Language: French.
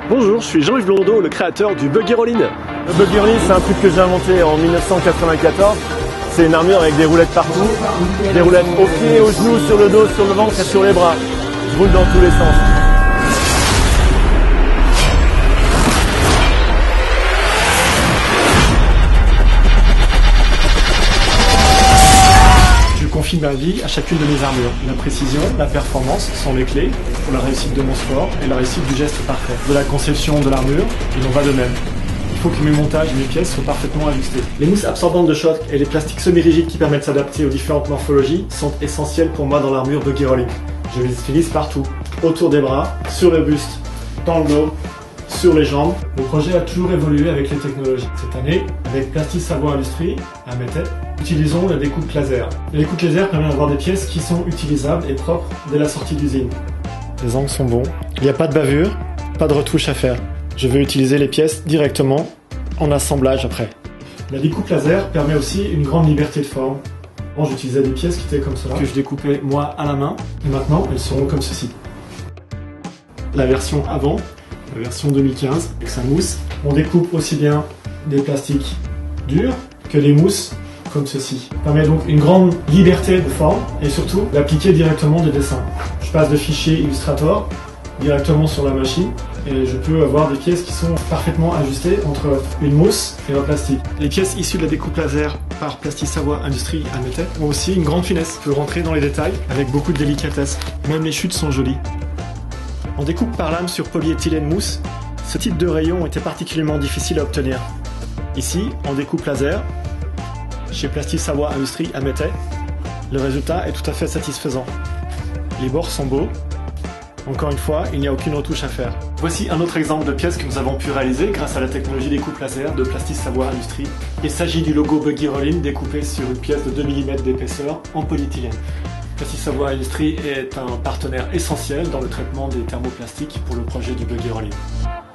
Bonjour, je suis Jean-Yves Blondeau, le créateur du Buggy Roll-In. Le Buggy Roll-In, c'est un truc que j'ai inventé en 1994. C'est une armure avec des roulettes partout. Des roulettes aux pieds, aux genoux, sur le dos, sur le ventre et sur les bras. Je roule dans tous les sens. Je confie ma vie à chacune de mes armures. La précision, la performance sont les clés pour la réussite de mon sport et la réussite du geste parfait. De la conception de l'armure, il en va de même. Il faut que mes montages et mes pièces soient parfaitement ajustés. Les mousses absorbantes de choc et les plastiques semi-rigides qui permettent de s'adapter aux différentes morphologies sont essentiels pour moi dans l'armure Buggy Roll-In. Je les utilise partout, autour des bras, sur le buste, dans le dos, sur les jambes. Le projet a toujours évolué avec les technologies. Cette année, avec Plastis Savoie Industries à Mettey, utilisons la découpe laser. La découpe laser permet d'avoir des pièces qui sont utilisables et propres dès la sortie d'usine. Les angles sont bons, il n'y a pas de bavure, pas de retouche à faire. Je vais utiliser les pièces directement en assemblage après. La découpe laser permet aussi une grande liberté de forme. Avant, j'utilisais des pièces qui étaient comme cela, que je découpais moi à la main, et maintenant elles seront comme ceci. La version avant, la version 2015, avec sa mousse, on découpe aussi bien des plastiques durs que des mousses comme ceci. Ça permet donc une grande liberté de forme et surtout d'appliquer directement des dessins. Je passe de fichiers Illustrator directement sur la machine et je peux avoir des pièces qui sont parfaitement ajustées entre une mousse et un plastique. Les pièces issues de la découpe laser par Plastis Savoie Industries à Mettey ont aussi une grande finesse. Je peux rentrer dans les détails avec beaucoup de délicatesse. Même les chutes sont jolies. En découpe par lame sur polyéthylène mousse, ce type de rayon était particulièrement difficile à obtenir. Ici, en découpe laser, chez Plastis Savoie Industries à Mettey, le résultat est tout à fait satisfaisant. Les bords sont beaux. Encore une fois, il n'y a aucune retouche à faire. Voici un autre exemple de pièce que nous avons pu réaliser grâce à la technologie découpe laser de Plastis Savoie Industries. Il s'agit du logo Buggy Roll-In découpé sur une pièce de 2 mm d'épaisseur en polyéthylène. Plastis Savoie Industries est un partenaire essentiel dans le traitement des thermoplastiques pour le projet du Buggy Roll-In.